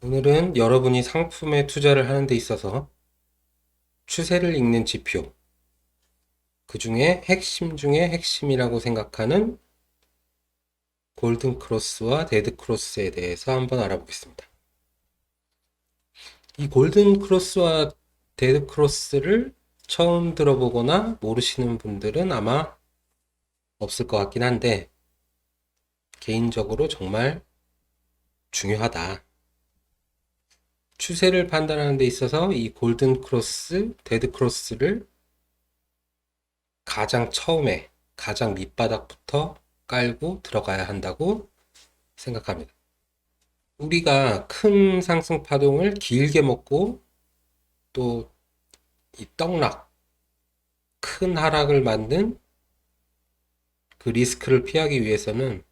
오늘은 여러분이 상품에 투자를 하는 데 있어서 추세를 읽는 지표, 그 중에 핵심 중에 핵심이라고 생각하는 골든 크로스와 데드 크로스에 대해서 한번 알아보겠습니다. 이 골든 크로스와 데드 크로스를 처음 들어보거나 모르시는 분들은 아마 없을 것 같긴 한데, 개인적으로 정말 중요하다. 추세를 판단하는 데 있어서 이 골든 크로스, 데드 크로스를 가장 처음에 가장 밑바닥부터 깔고 들어가야 한다고 생각합니다. 우리가 큰 상승 파동을 길게 먹고 또 이 떡락, 큰 하락을 맞는 그 리스크를 피하기 위해서는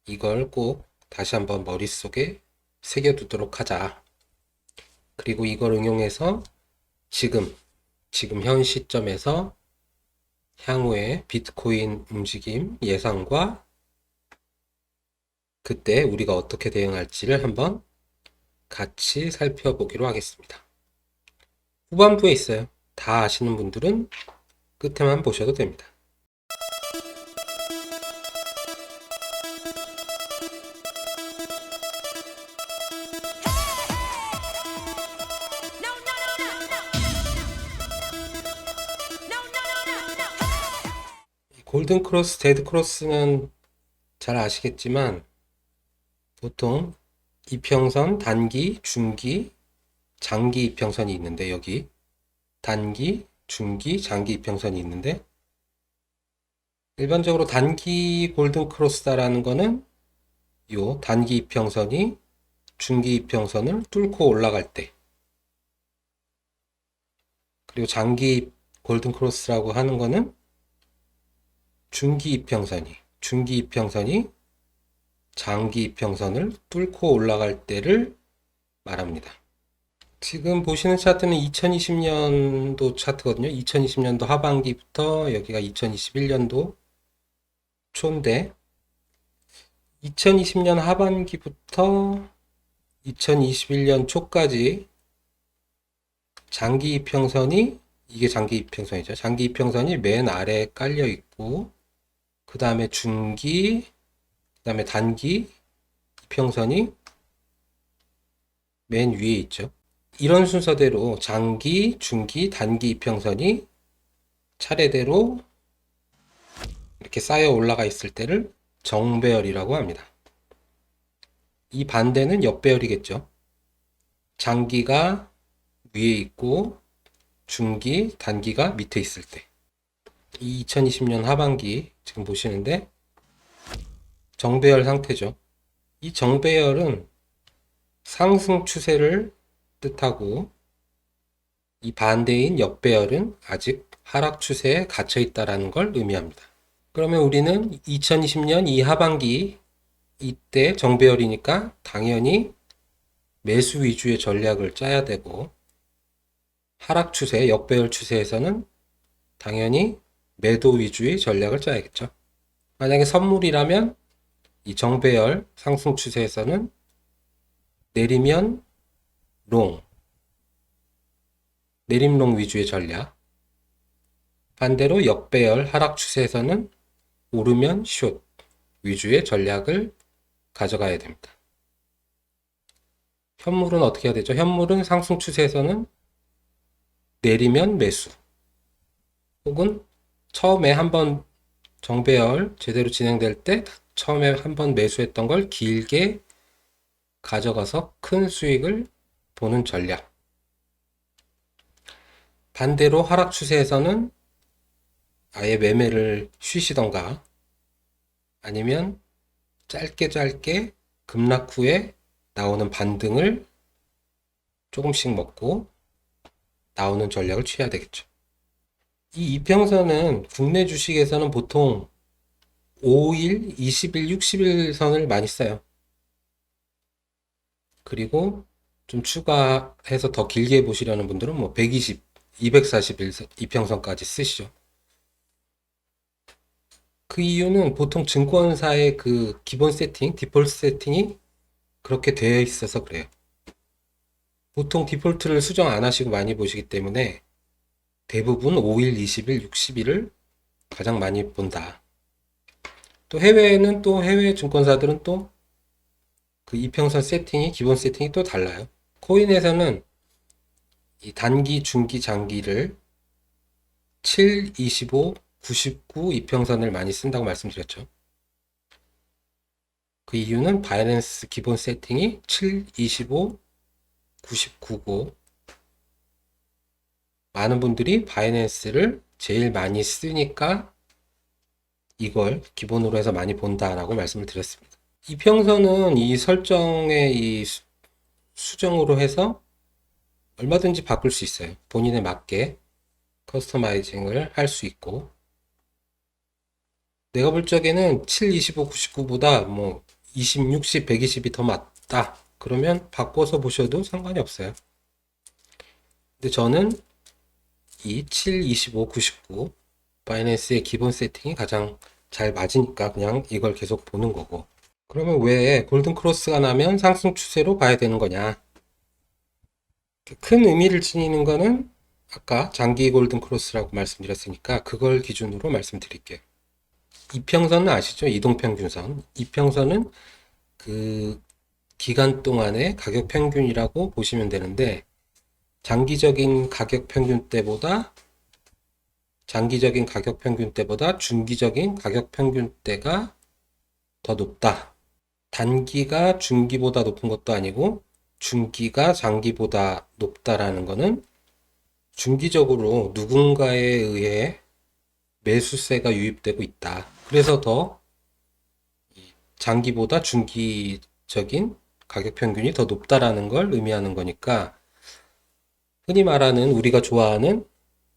이걸 꼭 다시 한번 머릿속에 새겨두도록 하자. 그리고 이걸 응용해서 지금 현 시점에서 향후의 비트코인 움직임 예상과 그때 우리가 어떻게 대응할지를 한번 같이 살펴보기로 하겠습니다. 후반부에 있어요. 다 아시는 분들은 끝에만 보셔도 됩니다. 골든 크로스, 데드 크로스는 잘 아시겠지만 보통 이평선, 단기, 중기, 장기 이평선이 있는데 여기 단기, 중기, 장기 이평선이 있는데 일반적으로 단기 골든 크로스다라는 거는 요 단기 이평선이 중기 이평선을 뚫고 올라갈 때, 그리고 장기 골든 크로스라고 하는 거는 중기 이평선이 장기 이평선을 뚫고 올라갈 때를 말합니다. 지금 보시는 차트는 2020년도 차트거든요. 2020년도 하반기부터 여기가 2021년도 초인데 2020년 하반기부터 2021년 초까지 장기 이평선이, 이게 장기 이평선이죠. 장기 이평선이 맨 아래에 깔려 있고 그 다음에 중기, 그 다음에 단기 이평선이 맨 위에 있죠. 이런 순서대로 장기, 중기, 단기 이평선이 차례대로 이렇게 쌓여 올라가 있을 때를 정배열이라고 합니다. 이 반대는 역배열이겠죠. 장기가 위에 있고 중기, 단기가 밑에 있을 때. 이 2020년 하반기 지금 보시는데 정배열 상태죠. 이 정배열은 상승 추세를 뜻하고 이 반대인 역배열은 아직 하락 추세에 갇혀 있다는 걸 의미합니다. 그러면 우리는 2020년 이 하반기 이때 정배열이니까 당연히 매수 위주의 전략을 짜야 되고, 하락 추세, 역배열 추세에서는 당연히 매도 위주의 전략을 짜야겠죠. 만약에 선물이라면 이 정배열 상승 추세에서는 내리면 롱, 내림롱 위주의 전략, 반대로 역배열 하락 추세에서는 오르면 숏 위주의 전략을 가져가야 됩니다. 현물은 어떻게 해야 되죠? 현물은 상승 추세에서는 내리면 매수, 혹은 처음에 한번 정배열 제대로 진행될 때 처음에 한번 매수했던 걸 길게 가져가서 큰 수익을 보는 전략. 반대로 하락 추세에서는 아예 매매를 쉬시던가 아니면 짧게 급락 후에 나오는 반등을 조금씩 먹고 나오는 전략을 취해야 되겠죠. 이 이평선은 국내 주식에서는 보통 5일, 20일, 60일 선을 많이 써요. 그리고 좀 추가해서 더 길게 보시려는 분들은 뭐 120, 240일 이평선까지 쓰시죠. 그 이유는 보통 증권사의 그 기본 세팅, 디폴트 세팅이 그렇게 되어 있어서 그래요. 보통 디폴트를 수정 안 하시고 많이 보시기 때문에 대부분 5일, 20일, 60일을 가장 많이 본다. 또 해외에는 또 해외 증권사들은 또 그 이평선 세팅이 기본 세팅이 또 달라요. 코인에서는 이 단기, 중기, 장기를 7, 25, 99 이평선을 많이 쓴다고 말씀드렸죠. 그 이유는 바이낸스 기본 세팅이 7, 25, 99고 많은 분들이 바이낸스를 제일 많이 쓰니까 이걸 기본으로 해서 많이 본다라고 말씀을 드렸습니다. 이평선은 이 설정의 이 수정으로 해서 얼마든지 바꿀 수 있어요. 본인에 맞게 커스터마이징을 할 수 있고 내가 볼 적에는 7, 25, 99보다 뭐 20, 60, 120이 더 맞다. 그러면 바꿔서 보셔도 상관이 없어요. 근데 저는 이 7, 25, 99 바이낸스의 기본 세팅이 가장 잘 맞으니까 그냥 이걸 계속 보는 거고. 그러면 왜 골든 크로스가 나면 상승 추세로 봐야 되는 거냐? 큰 의미를 지니는 거는 아까 장기 골든 크로스라고 말씀드렸으니까 그걸 기준으로 말씀드릴게요. 이평선은 아시죠? 이동평균선. 이평선은 그 기간 동안의 가격 평균이라고 보시면 되는데 장기적인 가격 평균 때보다 중기적인 가격 평균 때가 더 높다. 단기가 중기보다 높은 것도 아니고 중기가 장기보다 높다라는 것은 중기적으로 누군가에 의해 매수세가 유입되고 있다. 그래서 더 장기보다 중기적인 가격 평균이 더 높다라는 걸 의미하는 거니까 흔히 말하는 우리가 좋아하는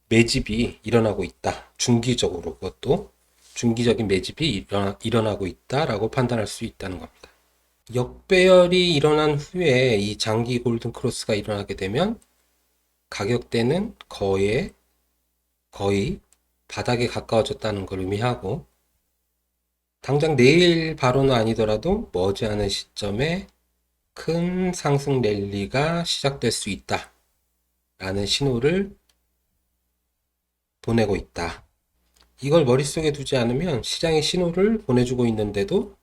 매집이 일어나고 있다. 중기적으로 그것도 중기적인 매집이 일어나고 있다라고 판단할 수 있다는 겁니다. 역배열이 일어난 후에 이 장기 골든 크로스가 일어나게 되면 가격대는 거의 바닥에 가까워졌다는 걸 의미하고 당장 내일 바로는 아니더라도 머지않은 시점에 큰 상승 랠리가 시작될 수 있다 라는 신호를 보내고 있다. 이걸 머릿속에 두지 않으면 시장이 신호를 보내주고 있는데도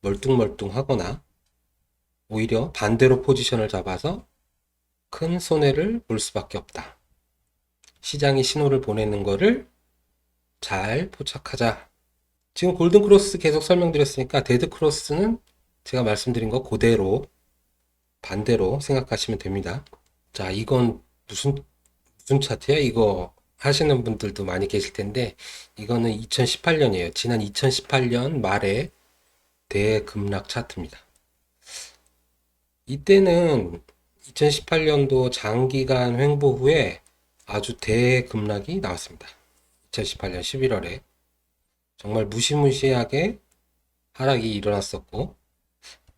멀뚱멀뚱하거나 오히려 반대로 포지션을 잡아서 큰 손해를 볼 수밖에 없다. 시장이 신호를 보내는 거를 잘 포착하자. 지금 골든 크로스 계속 설명드렸으니까 데드 크로스는 제가 말씀드린 거 그대로 반대로 생각하시면 됩니다. 자, 이건 무슨 차트야? 이거 하시는 분들도 많이 계실 텐데 이거는 2018년이에요. 지난 2018년 말에 대급락 차트입니다. 이때는 2018년도 장기간 횡보 후에 아주 대급락이 나왔습니다. 2018년 11월에 정말 무시무시하게 하락이 일어났었고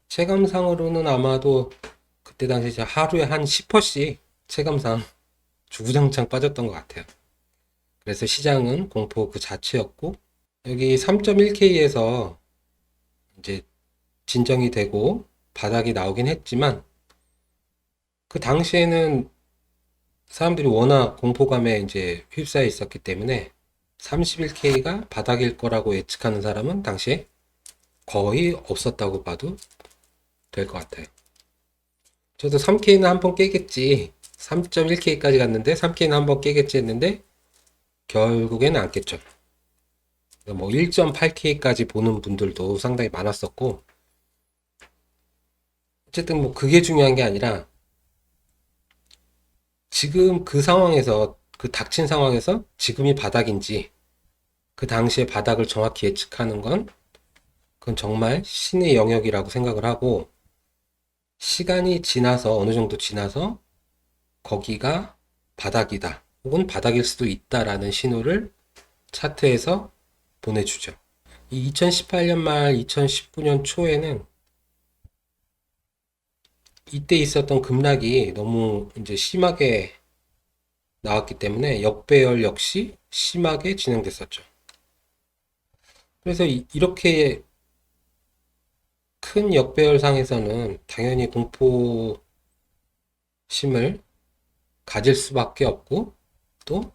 체감상으로는 아마도 그때 당시 하루에 한 10%씩 체감상 주구장창 빠졌던 것 같아요. 그래서 시장은 공포 그 자체였고 여기 3.1K에서 이제 진정이 되고 바닥이 나오긴 했지만 그 당시에는 사람들이 워낙 공포감에 이제 휩싸여 있었기 때문에 31K가 바닥일 거라고 예측하는 사람은 당시에 거의 없었다고 봐도 될 것 같아요. 저도 3K는 한번 깨겠지. 3.1K까지 갔는데 3K는 한번 깨겠지 했는데 결국에는 안 깼죠. 뭐 1.8K까지 보는 분들도 상당히 많았었고 어쨌든 뭐 그게 중요한 게 아니라 지금 그 상황에서 그 닥친 상황에서 지금이 바닥인지 그 당시에 바닥을 정확히 예측하는 건 그건 정말 신의 영역이라고 생각을 하고 시간이 지나서 어느 정도 지나서 거기가 바닥이다 혹은 바닥일 수도 있다라는 신호를 차트에서 보내주죠. 이 2018년 말 2019년 초에는 이때 있었던 급락이 너무 이제 심하게 나왔기 때문에 역배열 역시 심하게 진행됐었죠. 그래서 이렇게 큰 역배열상에서는 당연히 공포 심을 가질 수밖에 없고 또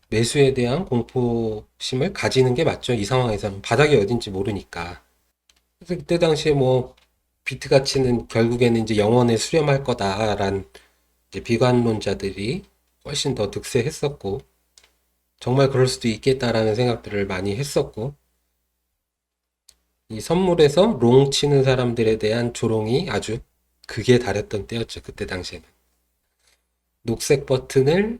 매수에 대한 공포심을 가지는 게 맞죠. 이 상황에서는 바닥이 어딘지 모르니까. 그래서 그때 당시에 뭐 비트 가치는 결국에는 이제 영원에 수렴할 거다라는 이제 비관론자들이 훨씬 더 득세했었고 정말 그럴 수도 있겠다라는 생각들을 많이 했었고 이 선물에서 롱 치는 사람들에 대한 조롱이 아주 극에 달했던 때였죠. 그때 당시에는. 녹색 버튼을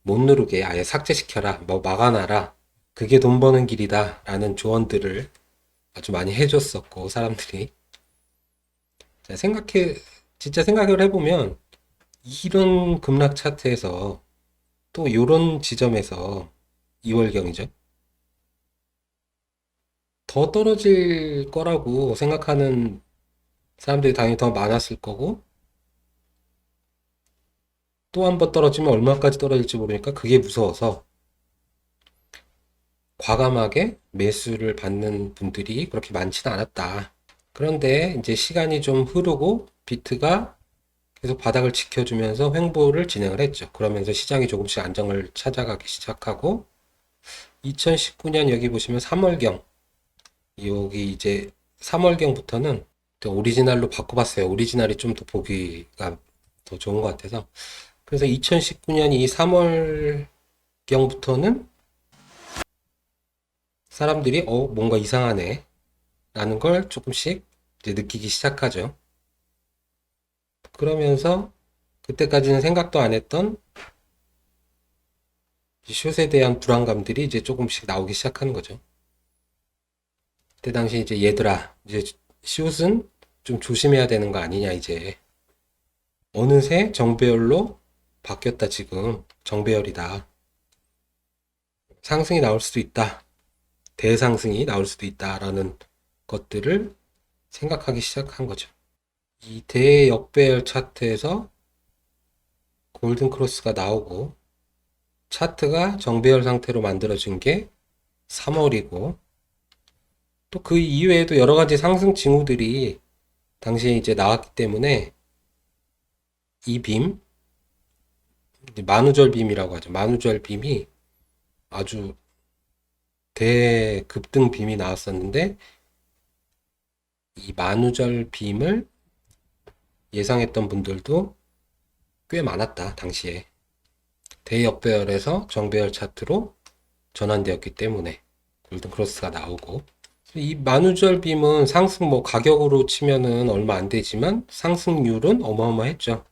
못 누르게 아예 삭제시켜라, 뭐 막아놔라. 그게 돈 버는 길이다. 라는 조언들을 아주 많이 해줬었고, 사람들이. 자, 진짜 생각을 해보면, 이런 급락 차트에서 또 이런 지점에서 2월경이죠. 더 떨어질 거라고 생각하는 사람들이 당연히 더 많았을 거고, 또 한 번 떨어지면 얼마까지 떨어질지 모르니까 그게 무서워서 과감하게 매수를 받는 분들이 그렇게 많지는 않았다. 그런데 이제 시간이 좀 흐르고 비트가 계속 바닥을 지켜주면서 횡보를 진행을 했죠. 그러면서 시장이 조금씩 안정을 찾아가기 시작하고 2019년 여기 보시면 3월경 여기 이제 3월경부터는 오리지널로 바꿔봤어요. 오리지널이 좀 더 보기가 더 좋은 것 같아서 그래서 2019년 이 3월경부터는 사람들이 뭔가 이상하네 라는 걸 조금씩 이제 느끼기 시작하죠. 그러면서 그때까지는 생각도 안 했던 숏에 대한 불안감들이 이제 조금씩 나오기 시작하는 거죠. 그때 당시 이제 얘들아, 이제 숏은 좀 조심해야 되는 거 아니냐, 이제. 어느새 정배열로 바뀌었다, 지금. 정배열이다. 상승이 나올 수도 있다. 대상승이 나올 수도 있다라는 것들을 생각하기 시작한 거죠. 이 대역배열 차트에서 골든 크로스가 나오고 차트가 정배열 상태로 만들어진 게 3월이고 또 그 이외에도 여러 가지 상승 징후들이 당시에 이제 나왔기 때문에 이 빔, 만우절 빔이라고 하죠. 만우절 빔이 아주 대급등 빔이 나왔었는데 이 만우절 빔을 예상했던 분들도 꽤 많았다. 당시에 대역배열에서 정배열 차트로 전환되었기 때문에 골든 크로스가 나오고 이 만우절 빔은 상승 뭐 가격으로 치면은 얼마 안 되지만 상승률은 어마어마했죠.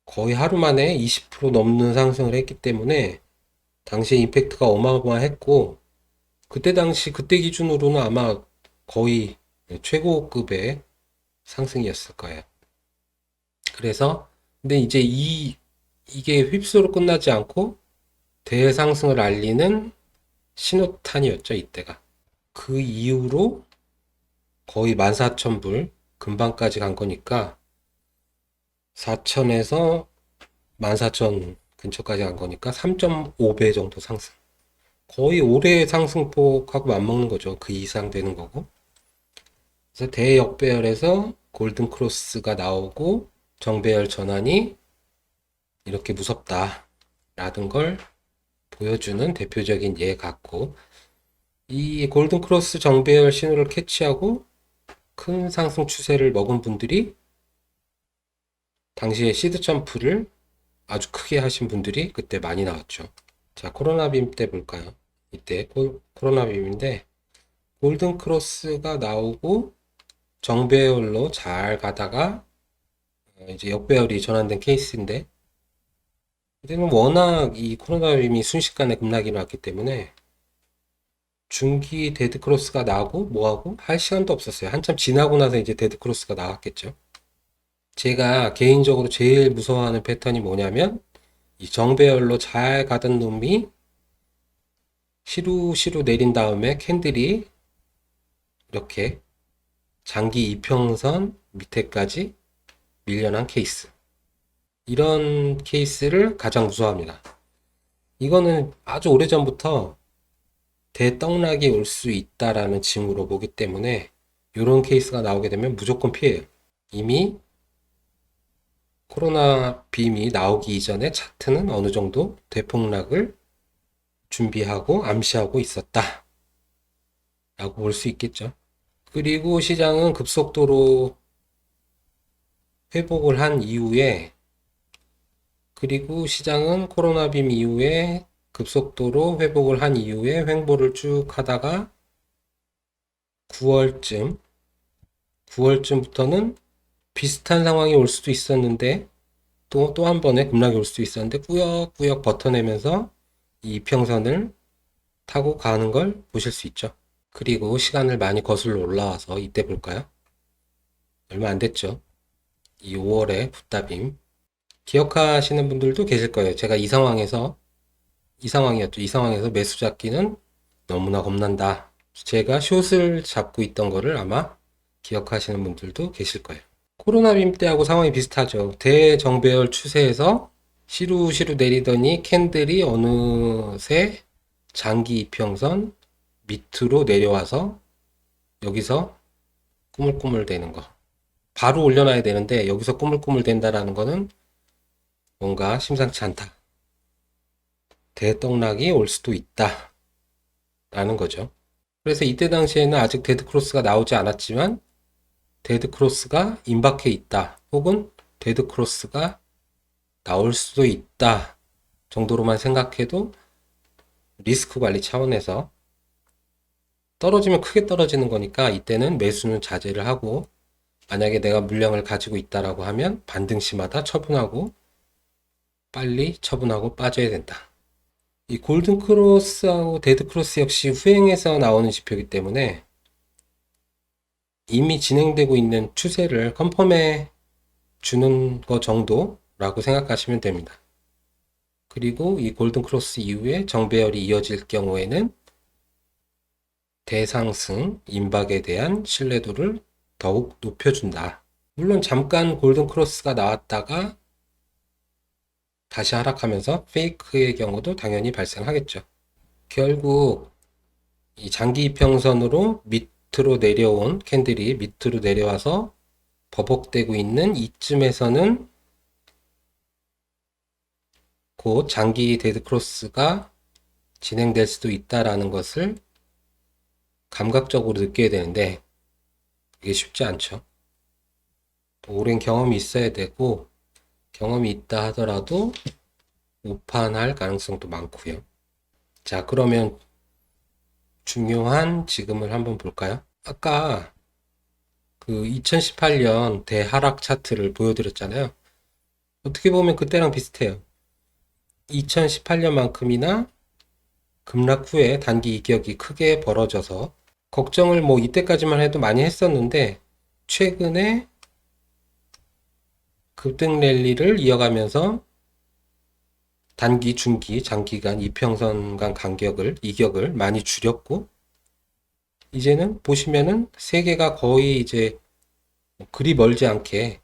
거의 하루 만에 20% 넘는 상승을 했기 때문에 당시에 임팩트가 어마어마했고 그때 당시 그때 기준으로는 아마 거의 최고급의 상승이었을 거예요. 그래서 근데 이제 이게 휩쓸어 끝나지 않고 대상승을 알리는 신호탄이었죠, 이때가. 그 이후로 거의 14,000불 근방까지 간 거니까 4,000에서 14,000 근처까지 간 거니까 3.5배 정도 상승. 거의 올해 상승폭하고 맞먹는 거죠. 그 이상 되는 거고. 그래서 대역배열에서 골든 크로스가 나오고 정배열 전환이 이렇게 무섭다. 라는 걸 보여주는 대표적인 예 같고 이 골든 크로스 정배열 신호를 캐치하고 큰 상승 추세를 먹은 분들이 당시에 시드 점프를 아주 크게 하신 분들이 그때 많이 나왔죠. 자, 코로나 빔 때 볼까요? 이때 코로나 빔인데 골든 크로스가 나오고 정배열로 잘 가다가 이제 역배열이 전환된 케이스인데 이때는 워낙 이 코로나 빔이 순식간에 급락이 나왔기 때문에 중기 데드 크로스가 나오고 뭐하고 할 시간도 없었어요. 한참 지나고 나서 이제 데드 크로스가 나왔겠죠. 제가 개인적으로 제일 무서워하는 패턴이 뭐냐면 이 정배열로 잘 가던 놈이 시루시루 내린 다음에 캔들이 이렇게 장기 이평선 밑에까지 밀려난 케이스. 이런 케이스를 가장 무서워합니다. 이거는 아주 오래전부터 대떡락이 올 수 있다라는 징후로 보기 때문에 이런 케이스가 나오게 되면 무조건 피해요. 이미 코로나 빔이 나오기 이전에 차트는 어느 정도 대폭락을 준비하고 암시하고 있었다 라고 볼 수 있겠죠. 그리고 시장은 급속도로 회복을 한 이후에, 그리고 시장은 코로나 빔 이후에 급속도로 회복을 한 이후에 횡보를 쭉 하다가 9월쯤, 9월쯤부터는 비슷한 상황이 올 수도 있었는데 또 한 번의 급락이 올 수도 있었는데 꾸역꾸역 버텨내면서 이 이평선을 타고 가는 걸 보실 수 있죠. 그리고 시간을 많이 거슬러 올라와서 이때 볼까요? 얼마 안 됐죠. 이 5월에 붓다빔 기억하시는 분들도 계실 거예요. 제가 이 상황에서 이 상황이었죠. 이 상황에서 매수 잡기는 너무나 겁난다. 제가 숏을 잡고 있던 거를 아마 기억하시는 분들도 계실 거예요. 코로나 빔 때하고 상황이 비슷하죠. 대정배열 추세에서 시루시루 내리더니 캔들이 어느새 장기 이평선 밑으로 내려와서 여기서 꾸물꾸물 되는 거. 바로 올려놔야 되는데 여기서 꾸물꾸물 된다라는 거는 뭔가 심상치 않다. 대떡락이 올 수도 있다. 라는 거죠. 그래서 이때 당시에는 아직 데드크로스가 나오지 않았지만 데드크로스가 임박해 있다. 혹은 데드크로스가 나올 수도 있다. 정도로만 생각해도 리스크 관리 차원에서 떨어지면 크게 떨어지는 거니까 이때는 매수는 자제를 하고 만약에 내가 물량을 가지고 있다라고 하면 반등시마다 처분하고 빨리 처분하고 빠져야 된다. 이 골든크로스하고 데드크로스 역시 후행해서 나오는 지표이기 때문에 이미 진행되고 있는 추세를 컨펌해 주는 거 정도라고 생각하시면 됩니다. 그리고 이 골든크로스 이후에 정배열이 이어질 경우에는 대상승, 임박에 대한 신뢰도를 더욱 높여준다. 물론 잠깐 골든크로스가 나왔다가 다시 하락하면서 페이크의 경우도 당연히 발생하겠죠. 결국 이 장기 이평선으로 밑으로 내려온 캔들이 밑으로 내려와서 버벅대고 있는 이쯤에서는 곧 장기 데드크로스가 진행될 수도 있다라는 것을 감각적으로 느껴야 되는데 이게 쉽지 않죠. 오랜 경험이 있어야 되고 경험이 있다 하더라도 오판할 가능성도 많고요. 자, 그러면 중요한 지금을 한번 볼까요? 아까 그 2018년 대하락 차트를 보여드렸잖아요. 어떻게 보면 그때랑 비슷해요. 2018년만큼이나 급락 후에 단기 이격이 크게 벌어져서 걱정을 뭐 이때까지만 해도 많이 했었는데 최근에 급등 랠리를 이어가면서 단기, 중기, 장기간 이평선 간 이격을 많이 줄였고 이제는 보시면은 세계가 거의 이제 그리 멀지 않게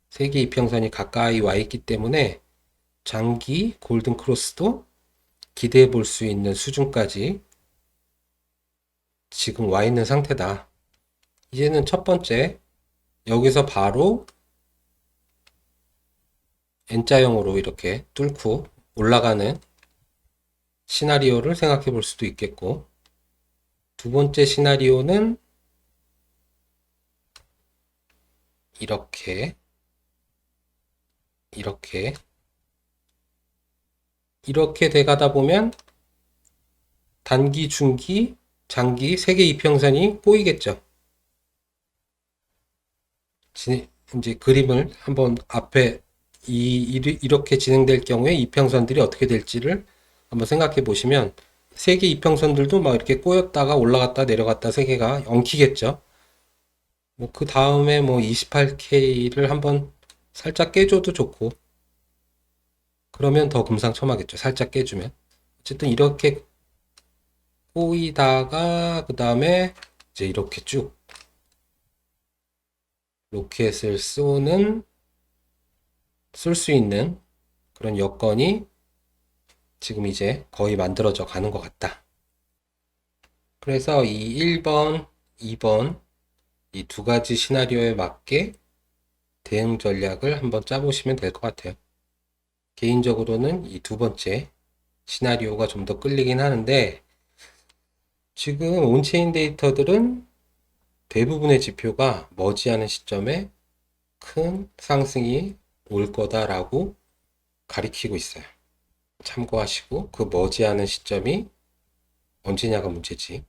세계 이평선이 가까이 와 있기 때문에 장기 골든 크로스도 기대해 볼 수 있는 수준까지 지금 와 있는 상태다. 이제는 첫 번째 여기서 바로 N자형으로 이렇게 뚫고 올라가는 시나리오를 생각해 볼 수도 있겠고 두 번째 시나리오는 이렇게 이렇게 이렇게 돼가다 보면 단기, 중기, 장기 세계 이평선이 꼬이겠죠. 이제 그림을 한번 앞에 이렇게 진행될 경우에 이평선들이 어떻게 될지를 한번 생각해 보시면 세계 이평선들도 막 이렇게 꼬였다가 올라갔다 내려갔다 세계가 엉키겠죠. 뭐 그 다음에 뭐 28K를 한번 살짝 깨줘도 좋고 그러면 더 금상첨화겠죠. 살짝 깨주면 어쨌든 이렇게 꼬이다가 그 다음에 이제 이렇게 쭉 로켓을 쏠 수 있는 그런 여건이 지금 이제 거의 만들어져 가는 것 같다. 그래서 이 1번, 2번 이 두 가지 시나리오에 맞게 대응 전략을 한번 짜보시면 될 것 같아요. 개인적으로는 이 두 번째 시나리오가 좀 더 끌리긴 하는데, 지금 온체인 데이터들은 대부분의 지표가 머지않은 시점에 큰 상승이 올 거다라고 가리키고 있어요. 참고하시고, 그 머지않은 시점이 언제냐가 문제지.